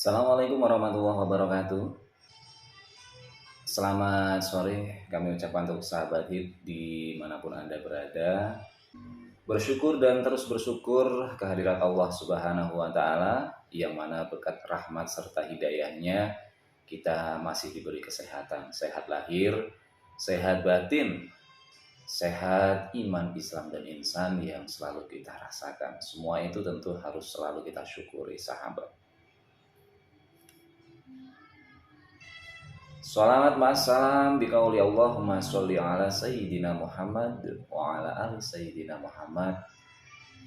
Assalamualaikum warahmatullahi wabarakatuh. Selamat sore kami ucapkan untuk sahabat hit dimanapun Anda berada. Bersyukur dan terus bersyukur kehadirat Allah Subhanahu wa Ta'ala, yang mana berkat rahmat serta hidayahnya kita masih diberi kesehatan, sehat lahir, sehat batin, sehat iman, Islam, dan insan yang selalu kita rasakan. Semua itu tentu harus selalu kita syukuri, sahabat. Salawat ma'assalam biqauli Allahumma sholli ala Sayyidina Muhammad wa ala ali Sayyidina Muhammad.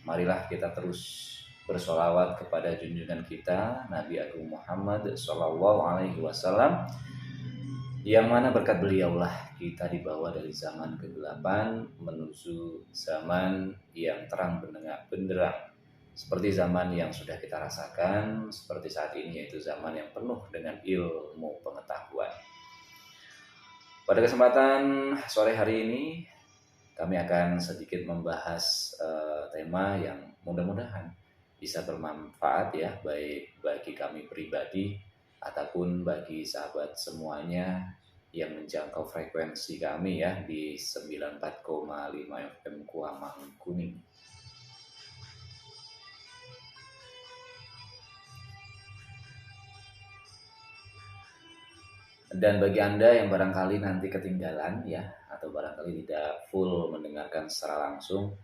Marilah kita terus bersolawat kepada junjungan kita Nabi Agung Muhammad Sallallahu Alaihi Wasallam, yang mana berkat beliaulah kita dibawa dari zaman kegelapan menuju zaman yang terang benderang, seperti zaman yang sudah kita rasakan seperti saat ini, yaitu zaman yang penuh dengan ilmu pengetahuan. Pada kesempatan sore hari ini kami akan sedikit membahas tema yang mudah-mudahan bisa bermanfaat ya, baik bagi kami pribadi ataupun bagi sahabat semuanya yang menjangkau frekuensi kami ya di 94,5 FM Kuamang Kuning. Dan bagi Anda yang barangkali nanti ketinggalan ya, atau barangkali tidak full mendengarkan secara langsung,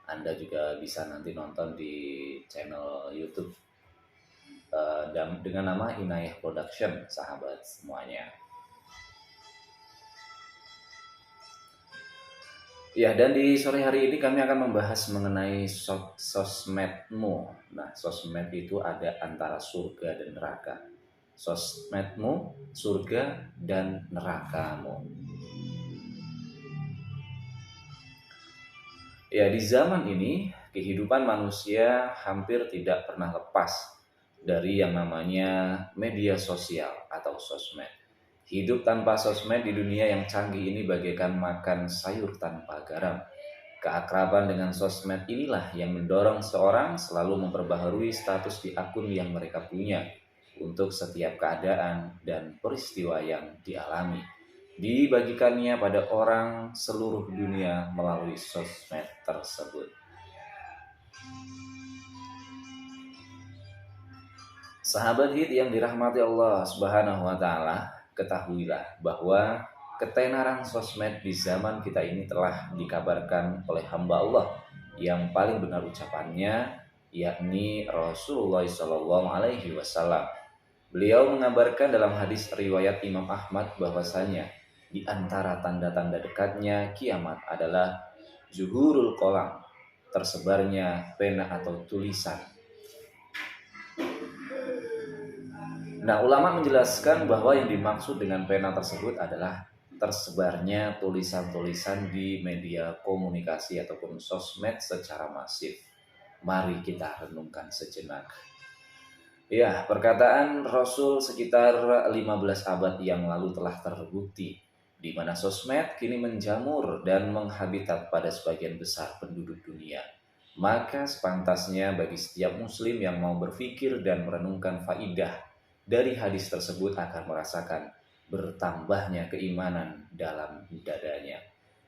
Anda juga bisa nanti nonton di channel YouTube dengan nama Inayah Production, sahabat semuanya. Ya, dan di sore hari ini kami akan membahas mengenai sosmedmu. Nah, sosmed itu ada antara surga dan neraka. Sosmedmu, surga, dan nerakamu. Ya, di zaman ini kehidupan manusia hampir tidak pernah lepas dari yang namanya media sosial atau sosmed. Hidup tanpa sosmed di dunia yang canggih ini bagaikan makan sayur tanpa garam. Keakraban dengan sosmed inilah yang mendorong seorang selalu memperbaharui status di akun yang mereka punya untuk setiap keadaan dan peristiwa yang dialami. Dibagikannya pada orang seluruh dunia melalui sosmed tersebut. Sahabat hit yang dirahmati Allah Subhanahu wa Ta'ala, ketahuilah bahwa ketenaran sosmed di zaman kita ini telah dikabarkan oleh hamba Allah yang paling benar ucapannya, yakni Rasulullah Shallallahu Alaihi Wasallam. Beliau mengabarkan dalam hadis riwayat Imam Ahmad bahwasanya di antara tanda-tanda dekatnya kiamat adalah zuhurul qalam, tersebarnya pena atau tulisan. Nah, ulama menjelaskan bahwa yang dimaksud dengan pena tersebut adalah tersebarnya tulisan-tulisan di media komunikasi ataupun sosmed secara masif. Mari kita renungkan sejenak. Ya, perkataan Rasul sekitar 15 abad yang lalu telah terbukti, di mana sosmed kini menjamur dan menghabitat pada sebagian besar penduduk dunia. Maka sepantasnya bagi setiap muslim yang mau berpikir dan merenungkan faidah dari hadis tersebut akan merasakan bertambahnya keimanan dalam dadanya.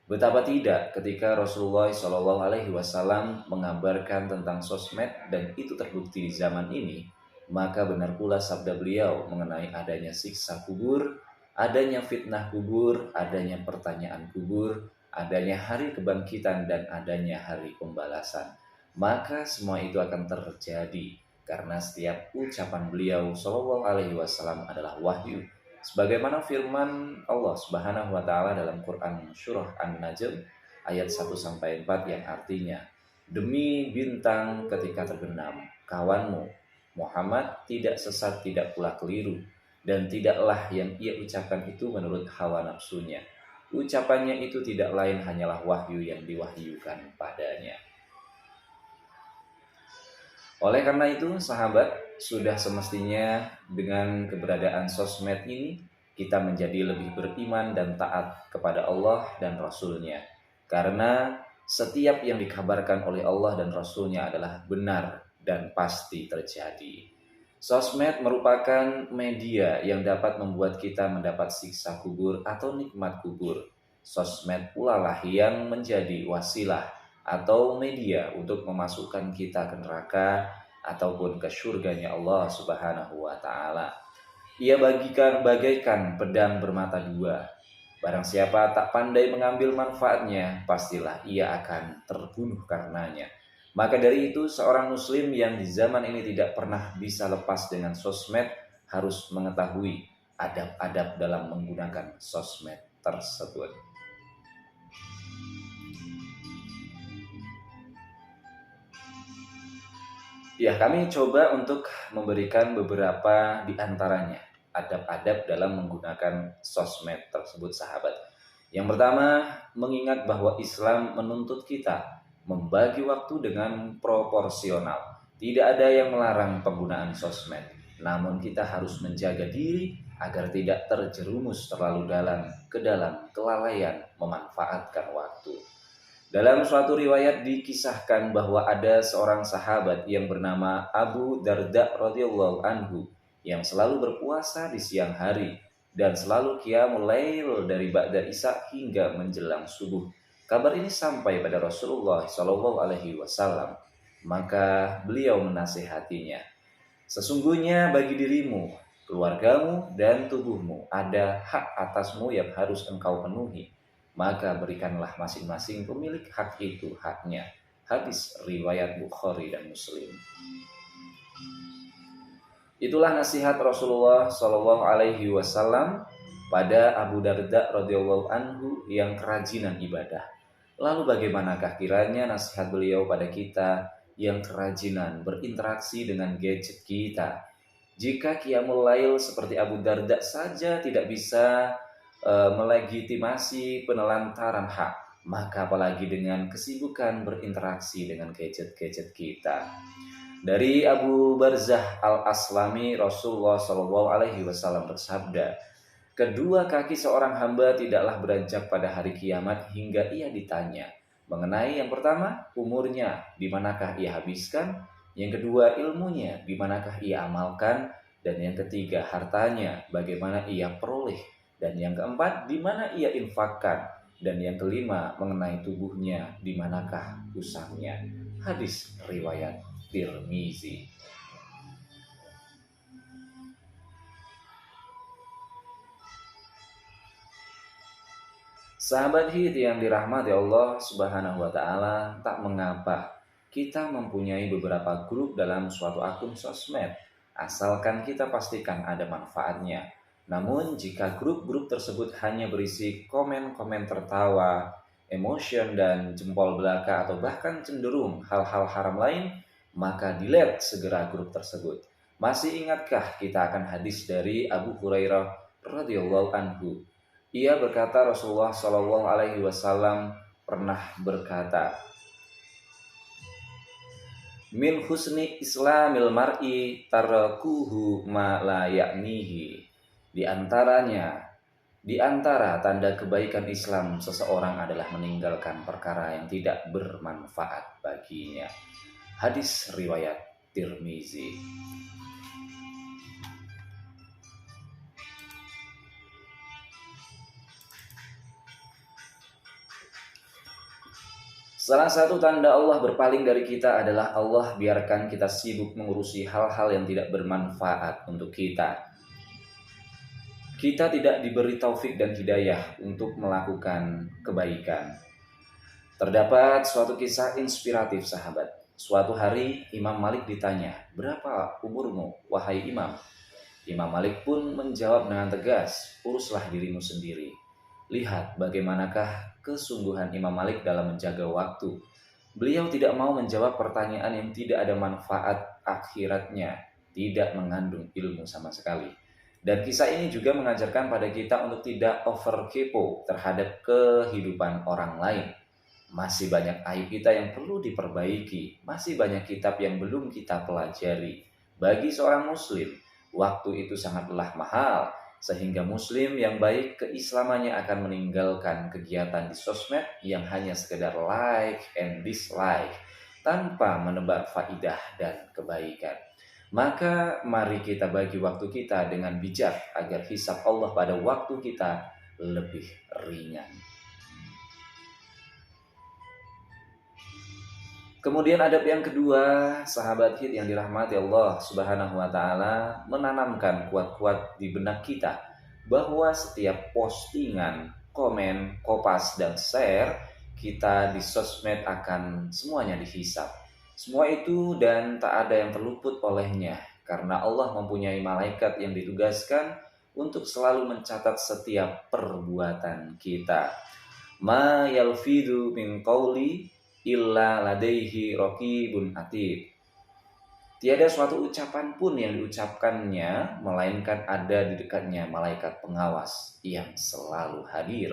Betapa tidak ketika Rasulullah SAW mengabarkan tentang sosmed dan itu terbukti di zaman ini, maka benar pula sabda beliau mengenai adanya siksa kubur, adanya fitnah kubur, adanya pertanyaan kubur, adanya hari kebangkitan, dan adanya hari pembalasan. Maka semua itu akan terjadi karena setiap ucapan beliau Shallallahu Alaihi Wasallam adalah wahyu. Sebagaimana firman Allah Subhanahu wa Ta'ala dalam Quran Surah An-Najm ayat 1-4 yang artinya, demi bintang ketika terbenam, kawanmu Muhammad tidak sesat, tidak pula keliru, dan tidaklah yang ia ucapkan itu menurut hawa nafsunya. Ucapannya itu tidak lain hanyalah wahyu yang diwahyukan padanya. Oleh karena itu, sahabat, sudah semestinya dengan keberadaan sosmed ini kita menjadi lebih beriman dan taat kepada Allah dan Rasul-Nya. Karena setiap yang dikabarkan oleh Allah dan Rasul-Nya adalah benar dan pasti terjadi. Sosmed merupakan media yang dapat membuat kita mendapat siksa kubur atau nikmat kubur. Sosmed pula lah yang menjadi wasilah atau media untuk memasukkan kita ke neraka ataupun ke surganya Allah Subhanahu wa taala. Ia bagaikan pedang bermata dua. Barang siapa tak pandai mengambil manfaatnya, pastilah ia akan terbunuh karenanya. Maka dari itu, seorang muslim yang di zaman ini tidak pernah bisa lepas dengan sosmed harus mengetahui adab-adab dalam menggunakan sosmed tersebut. Ya, kami coba untuk memberikan beberapa di antaranya adab-adab dalam menggunakan sosmed tersebut, sahabat. Yang pertama, mengingat bahwa Islam menuntut kita membagi waktu dengan proporsional. Tidak ada yang melarang penggunaan sosmed, namun kita harus menjaga diri agar tidak terjerumus terlalu dalam ke dalam kelalaian memanfaatkan waktu. Dalam suatu riwayat dikisahkan bahwa ada seorang sahabat yang bernama Abu Darda radhiyallahu anhu yang selalu berpuasa di siang hari dan selalu qiyamul lail dari ba'da isya hingga menjelang subuh. Kabar ini sampai pada Rasulullah Shallallahu alaihi wasallam. Maka beliau menasihatinya, "Sesungguhnya bagi dirimu, keluargamu dan tubuhmu ada hak atasmu yang harus engkau penuhi. Maka berikanlah masing-masing pemilik hak itu haknya." Hadis riwayat Bukhari dan Muslim. Itulah nasihat Rasulullah Shallallahu Alaihi Wasallam pada Abu Darda radhiyallahu anhu yang kerajinan ibadah. Lalu bagaimanakah kiranya nasihat beliau pada kita yang kerajinan berinteraksi dengan gadget kita? Jika qiyamul lail seperti Abu Darda saja tidak bisa melegitimasi penelantaran hak, maka apalagi dengan kesibukan berinteraksi dengan gadget-gadget kita. Dari Abu Barzah Al-Aslami, Rasulullah Shallallahu Alaihi Wasallam bersabda, "Kedua kaki seorang hamba tidaklah beranjak pada hari kiamat hingga ia ditanya mengenai yang pertama, umurnya, di manakah ia habiskan, yang kedua, ilmunya, di manakah ia amalkan, dan yang ketiga, hartanya, bagaimana ia peroleh, dan yang keempat, di mana ia infakkan, dan yang kelima, mengenai tubuhnya, di manakah usahanya." Hadis riwayat Tirmizi. Sahabat hid yang dirahmati Allah Subhanahu wa taala, tak mengapa kita mempunyai beberapa grup dalam suatu akun sosmed, asalkan kita pastikan ada manfaatnya. Namun jika grup-grup tersebut hanya berisi komen-komen tertawa, emotion dan jempol belaka atau bahkan cenderung hal-hal haram lain, maka delete segera grup tersebut. Masih ingatkah kita akan hadis dari Abu Hurairah radhiyallahu anhu? Ia berkata, Rasulullah Shallallahu Alaihi Wasallam pernah berkata, "Min husni islamil mar'i tarakuhu ma la yaknihi." Di antara tanda kebaikan Islam seseorang adalah meninggalkan perkara yang tidak bermanfaat baginya. Hadis riwayat Tirmizi. Salah satu tanda Allah berpaling dari kita adalah Allah biarkan kita sibuk mengurusi hal-hal yang tidak bermanfaat untuk kita. Kita tidak diberi taufik dan hidayah untuk melakukan kebaikan. Terdapat suatu kisah inspiratif, sahabat. Suatu hari Imam Malik ditanya, "Berapa umurmu, wahai Imam?" Imam Malik pun menjawab dengan tegas, "Uruslah dirimu sendiri." Lihat bagaimanakah kesungguhan Imam Malik dalam menjaga waktu. Beliau tidak mau menjawab pertanyaan yang tidak ada manfaat akhiratnya, tidak mengandung ilmu sama sekali. Dan kisah ini juga mengajarkan pada kita untuk tidak over kepo terhadap kehidupan orang lain. Masih banyak aib kita yang perlu diperbaiki, masih banyak kitab yang belum kita pelajari. Bagi seorang muslim, waktu itu sangatlah mahal, sehingga muslim yang baik keislamannya akan meninggalkan kegiatan di sosmed yang hanya sekedar like and dislike tanpa menebar faidah dan kebaikan. Maka mari kita bagi waktu kita dengan bijak agar hisab Allah pada waktu kita lebih ringan. Kemudian adab yang kedua, sahabat hit yang dirahmati Allah Subhanahu wa taala, menanamkan kuat-kuat di benak kita bahwa setiap postingan, komen, kopas dan share kita di sosmed akan semuanya dihisab. Semua itu dan tak ada yang terluput olehnya karena Allah mempunyai malaikat yang ditugaskan untuk selalu mencatat setiap perbuatan kita. Ma yalfidu min qawli illa ladaihi raqibun atid. Tiada suatu ucapan pun yang diucapkannya melainkan ada di dekatnya malaikat pengawas yang selalu hadir.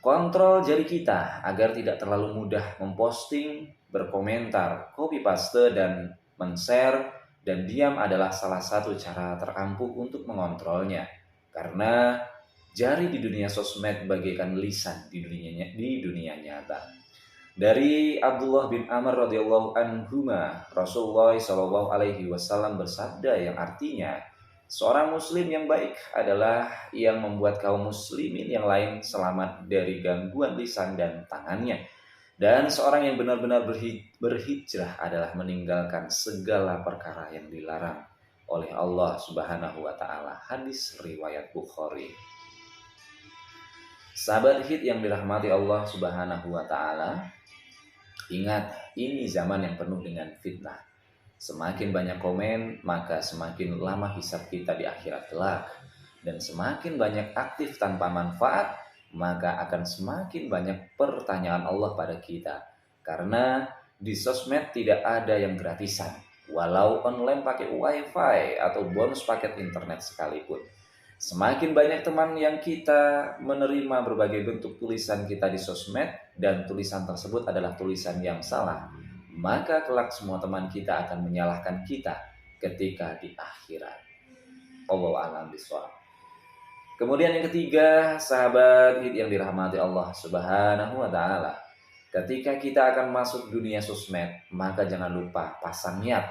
Kontrol jari kita agar tidak terlalu mudah memposting, berkomentar, copy paste dan men-share dan diam adalah salah satu cara terampuh untuk mengontrolnya. Karena jari di dunia sosmed bagaikan lisan di dunia nyata. Dari Abdullah bin Amr radhiyallahu anhuma, Rasulullah shallallahu alaihi wasallam bersabda yang artinya, seorang muslim yang baik adalah yang membuat kaum muslimin yang lain selamat dari gangguan lisan dan tangannya. Dan seorang yang benar-benar berhijrah adalah meninggalkan segala perkara yang dilarang oleh Allah Subhanahu wa taala. Hadis riwayat Bukhari. Sahabat hit yang dirahmati Allah Subhanahu wa taala, ingat, ini zaman yang penuh dengan fitnah. Semakin banyak komen, maka semakin lama hisab kita di akhirat kelak. Dan semakin banyak aktif tanpa manfaat, maka akan semakin banyak pertanyaan Allah pada kita. Karena di sosmed tidak ada yang gratisan, walau online pakai wifi atau bonus paket internet sekalipun. Semakin banyak teman yang kita menerima berbagai bentuk tulisan kita di sosmed dan tulisan tersebut adalah tulisan yang salah, maka kelak semua teman kita akan menyalahkan kita ketika di akhirat. Wallahu a'lam bishawab. Kemudian yang ketiga, sahabat hit yang dirahmati Allah Subhanahu wa taala, ketika kita akan masuk dunia sosmed, maka jangan lupa pasang niat.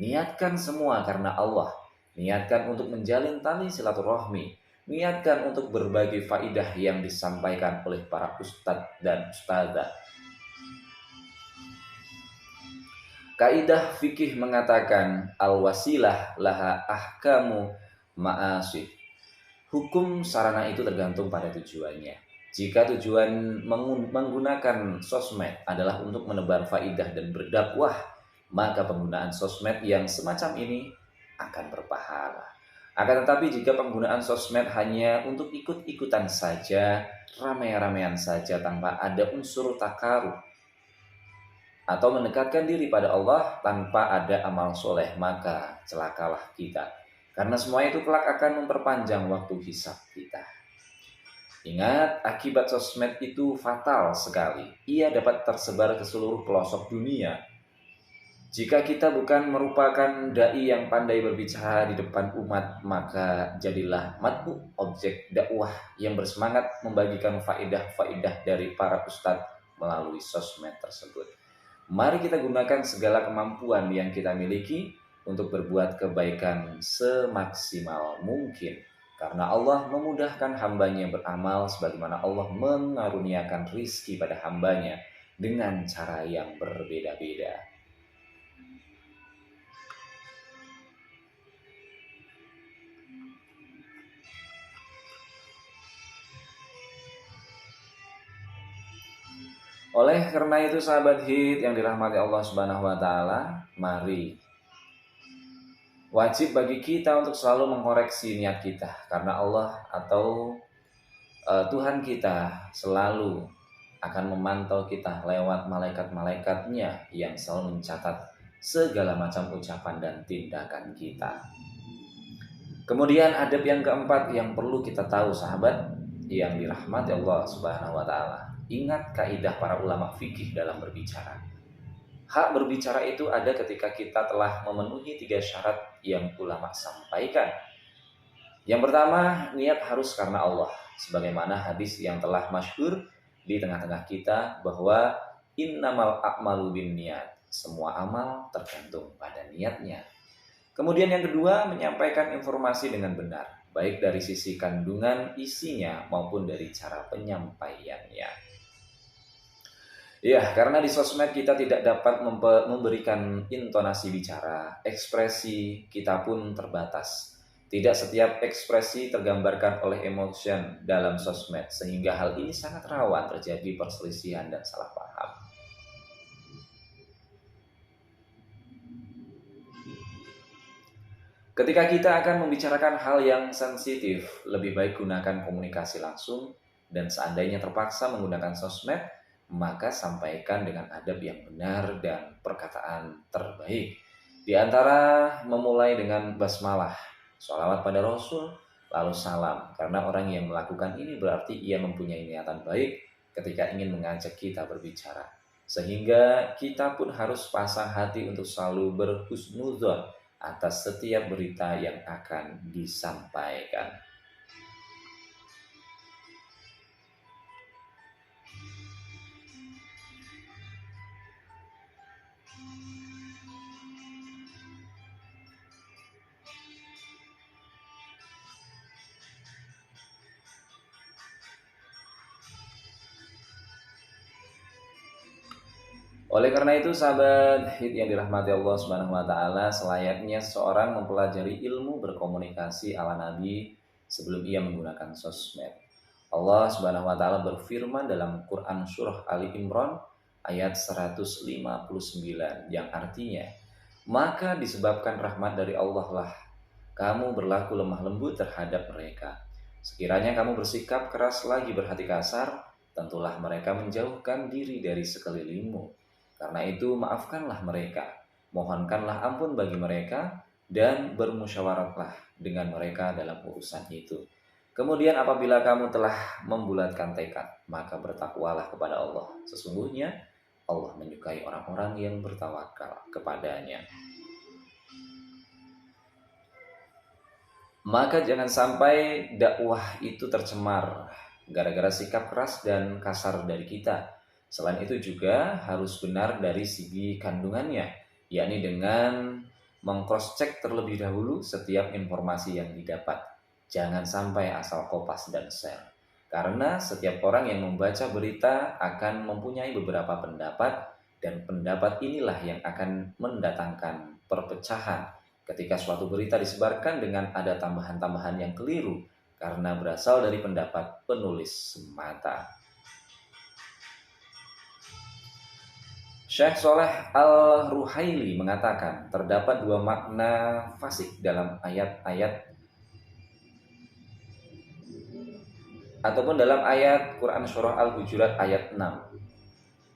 Niatkan semua karena Allah. Niatkan untuk menjalin tali silaturahmi. Niatkan untuk berbagi faidah yang disampaikan oleh para ustadz dan ustadzah. Kaidah fikih mengatakan al-wasilah laha ahkamu ma'asih. Hukum sarana itu tergantung pada tujuannya. Jika tujuan menggunakan sosmed adalah untuk menebar faidah dan berdakwah, maka penggunaan sosmed yang semacam ini akan berpahala. Akan tetapi jika penggunaan sosmed hanya untuk ikut-ikutan saja, ramai-ramaian saja tanpa ada unsur takarub atau mendekatkan diri pada Allah tanpa ada amal soleh, maka celakalah kita. Karena semua itu kelak akan memperpanjang waktu hisab kita. Ingat, akibat sosmed itu fatal sekali. Ia dapat tersebar ke seluruh pelosok dunia. Jika kita bukan merupakan dai yang pandai berbicara di depan umat, maka jadilah matbu, objek dakwah yang bersemangat membagikan faidah-faidah dari para ustadz melalui sosmed tersebut. Mari kita gunakan segala kemampuan yang kita miliki untuk berbuat kebaikan semaksimal mungkin. Karena Allah memudahkan hambanya beramal sebagaimana Allah mengaruniakan rizki pada hambanya dengan cara yang berbeda-beda. Oleh karena itu sahabat hit yang dirahmati Allah Subhanahu wa taala, mari wajib bagi kita untuk selalu mengoreksi niat kita karena Allah atau Tuhan kita selalu akan memantau kita lewat malaikat-malaikatnya yang selalu mencatat segala macam ucapan dan tindakan kita. Kemudian adab yang keempat yang perlu kita tahu sahabat yang dirahmati Allah Subhanahu wa taala. Ingat kaidah para ulama fikih dalam berbicara. Hak berbicara itu ada ketika kita telah memenuhi 3 syarat yang ulama sampaikan. Yang pertama, niat harus karena Allah. Sebagaimana hadis yang telah masyhur di tengah-tengah kita bahwa innamal a'malu binniyat. Semua amal tergantung pada niatnya. Kemudian yang kedua, menyampaikan informasi dengan benar, baik dari sisi kandungan isinya maupun dari cara penyampaiannya. Ya, karena di sosmed kita tidak dapat memberikan intonasi bicara, ekspresi kita pun terbatas. Tidak setiap ekspresi tergambarkan oleh emotion dalam sosmed, sehingga hal ini sangat rawan terjadi perselisihan dan salah paham. Ketika kita akan membicarakan hal yang sensitif, lebih baik gunakan komunikasi langsung, dan seandainya terpaksa menggunakan sosmed, maka sampaikan dengan adab yang benar dan perkataan terbaik. Di antara memulai dengan basmalah, sholawat pada Rasul, lalu salam. Karena orang yang melakukan ini berarti ia mempunyai niatan baik ketika ingin mengajak kita berbicara. Sehingga kita pun harus pasang hati untuk selalu berhusnudzon atas setiap berita yang akan disampaikan. Oleh karena itu, sahabat hid yang dirahmati Allah Subhanahu wa taala, selayaknya seorang mempelajari ilmu berkomunikasi ala Nabi sebelum ia menggunakan sosmed. Allah Subhanahu wa taala berfirman dalam Quran surah Ali Imran ayat 159 yang artinya, "Maka disebabkan rahmat dari Allah lah kamu berlaku lemah lembut terhadap mereka. Sekiranya kamu bersikap keras lagi berhati kasar, tentulah mereka menjauhkan diri dari sekelilingmu. Karena itu maafkanlah mereka, mohonkanlah ampun bagi mereka, dan bermusyawaratlah dengan mereka dalam urusan itu. Kemudian apabila kamu telah membulatkan tekad, maka bertakwalah kepada Allah. Sesungguhnya Allah menyukai orang-orang yang bertawakal kepadanya." Maka jangan sampai dakwah itu tercemar gara-gara sikap keras dan kasar dari kita. Selain itu juga harus benar dari segi kandungannya, yakni dengan meng-cross-check terlebih dahulu setiap informasi yang didapat. Jangan sampai asal kopas dan share. Karena setiap orang yang membaca berita akan mempunyai beberapa pendapat, dan pendapat inilah yang akan mendatangkan perpecahan ketika suatu berita disebarkan dengan ada tambahan-tambahan yang keliru karena berasal dari pendapat penulis semata. Syekh Soleh Al-Ruhaili mengatakan terdapat dua makna fasik dalam ayat-ayat ataupun dalam ayat Quran surah Al-Hujurat ayat 6.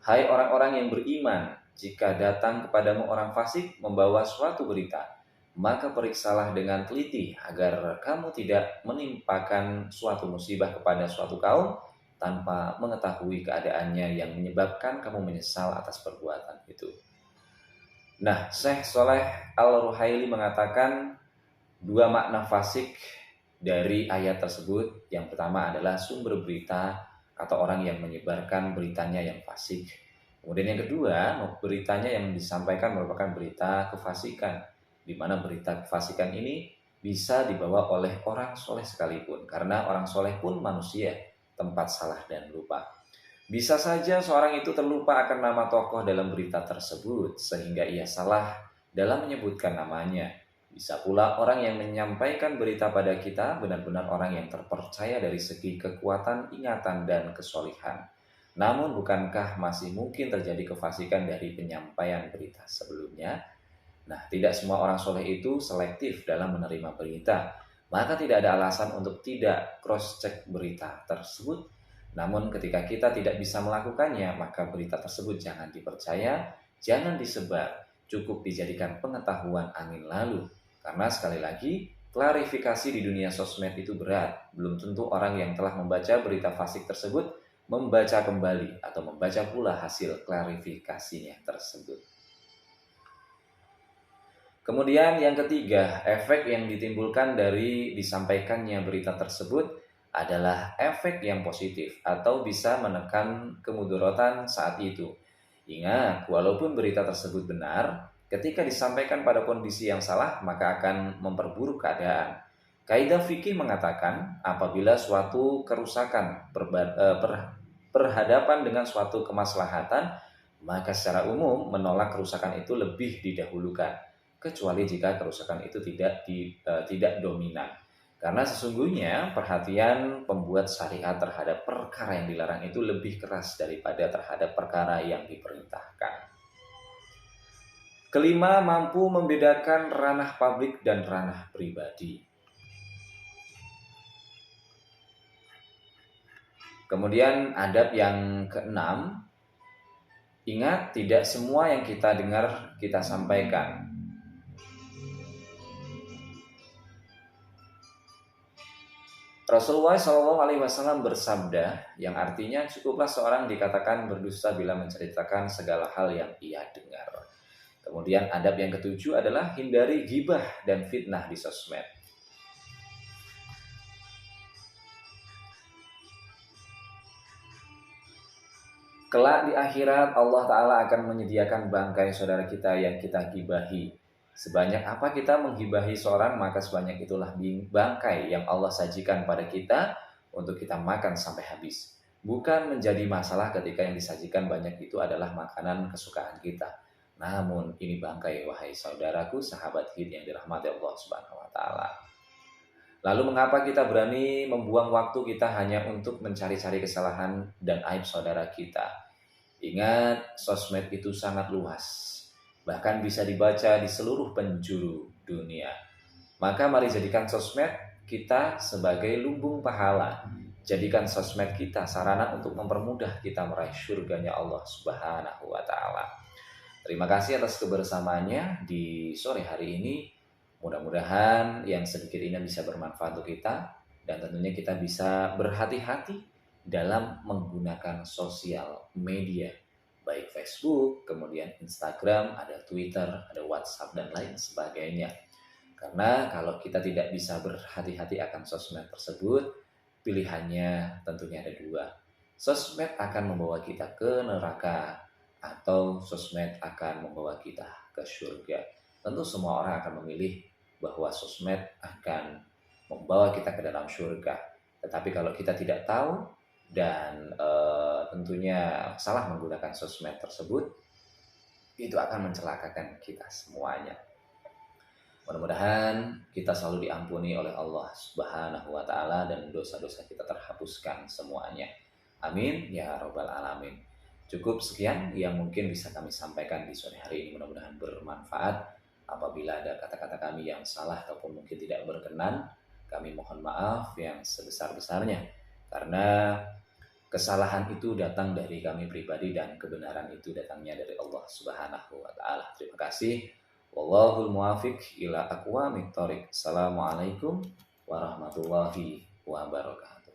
Hai orang-orang yang beriman, jika datang kepadamu orang fasik membawa suatu berita, maka periksalah dengan teliti agar kamu tidak menimpakan suatu musibah kepada suatu kaum tanpa mengetahui keadaannya yang menyebabkan kamu menyesal atas perbuatan itu. Nah, Syekh Soleh Al-Ruhaili mengatakan dua makna fasik dari ayat tersebut. Yang pertama adalah sumber berita atau orang yang menyebarkan beritanya yang fasik. Kemudian yang kedua, beritanya yang disampaikan merupakan berita kefasikan, di mana berita kefasikan ini bisa dibawa oleh orang soleh sekalipun, karena orang soleh pun manusia, tempat salah dan lupa. Bisa saja seorang itu terlupa akan nama tokoh dalam berita tersebut, sehingga ia salah dalam menyebutkan namanya. Bisa pula orang yang menyampaikan berita pada kita benar-benar orang yang terpercaya dari segi kekuatan ingatan dan kesolihan. Namun bukankah masih mungkin terjadi kefasikan dari penyampaian berita sebelumnya? Nah, tidak semua orang soleh itu selektif dalam menerima berita. Maka tidak ada alasan untuk tidak cross-check berita tersebut. Namun ketika kita tidak bisa melakukannya, maka berita tersebut jangan dipercaya, jangan disebar. Cukup dijadikan pengetahuan angin lalu. Karena sekali lagi, klarifikasi di dunia sosmed itu berat. Belum tentu orang yang telah membaca berita fasik tersebut membaca kembali atau membaca pula hasil klarifikasinya tersebut. Kemudian yang ketiga, efek yang ditimbulkan dari disampaikannya berita tersebut adalah efek yang positif atau bisa menekan kemudaratan saat itu, Ingat, walaupun berita tersebut benar, ketika disampaikan pada kondisi yang salah, maka akan memperburuk keadaan. Kaidah fikih mengatakan, apabila suatu kerusakan berhadapan dengan suatu kemaslahatan, maka secara umum menolak kerusakan itu lebih didahulukan, kecuali jika kerusakan itu tidak dominan. Karena sesungguhnya perhatian pembuat syariat terhadap perkara yang dilarang itu lebih keras daripada terhadap perkara yang diperintahkan. Kelima, mampu membedakan ranah publik dan ranah pribadi. Kemudian adab yang keenam, ingat tidak semua yang kita dengar kita sampaikan. Rasulullah SAW bersabda, yang artinya cukuplah seorang dikatakan berdusta bila menceritakan segala hal yang ia dengar. Kemudian adab yang ketujuh adalah hindari ghibah dan fitnah di sosmed. Kelak di akhirat Allah Ta'ala akan menyediakan bangkai saudara kita yang kita gibahi. Sebanyak apa kita menggibahi seorang, maka sebanyak itulah bangkai yang Allah sajikan pada kita untuk kita makan sampai habis. Bukan menjadi masalah ketika yang disajikan banyak itu adalah makanan kesukaan kita. Namun ini bangkai, wahai saudaraku, sahabat hid yang dirahmati Allah Subhanahu wa Ta'ala. Lalu mengapa kita berani membuang waktu kita hanya untuk mencari-cari kesalahan dan aib saudara kita? Ingat, sosmed itu sangat luas, bahkan bisa dibaca di seluruh penjuru dunia. Maka mari jadikan sosmed kita sebagai lumbung pahala. Jadikan sosmed kita sarana untuk mempermudah kita meraih surganya Allah Subhanahu wa Ta'ala. Terima kasih atas kebersamaannya di sore hari ini. Mudah-mudahan yang sedikit ini bisa bermanfaat untuk kita, dan tentunya kita bisa berhati-hati dalam menggunakan sosial media, baik Facebook, kemudian Instagram, ada Twitter, ada WhatsApp, dan lain sebagainya. Karena kalau kita tidak bisa berhati-hati akan sosmed tersebut, pilihannya tentunya ada dua. Sosmed akan membawa kita ke neraka, atau sosmed akan membawa kita ke surga. Tentu semua orang akan memilih bahwa sosmed akan membawa kita ke dalam surga. Tetapi kalau kita tidak tahu dan tentunya salah menggunakan sosmed tersebut, itu akan mencelakakan kita semuanya. Mudah-mudahan kita selalu diampuni oleh Allah Subhanahu wa Ta'ala dan dosa-dosa kita terhapuskan semuanya. Amin ya rabbal alamin. Cukup sekian yang mungkin bisa kami sampaikan di sore hari ini. Mudah-mudahan bermanfaat. Apabila ada kata-kata kami yang salah ataupun mungkin tidak berkenan, kami mohon maaf yang sebesar-besarnya. Karena kesalahan itu datang dari kami pribadi dan kebenaran itu datangnya dari Allah Subhanahu wa Ta'ala. Terima kasih. Wallahul muwafiq ila aqwamit thoriq. Assalamualaikum warahmatullahi wabarakatuh.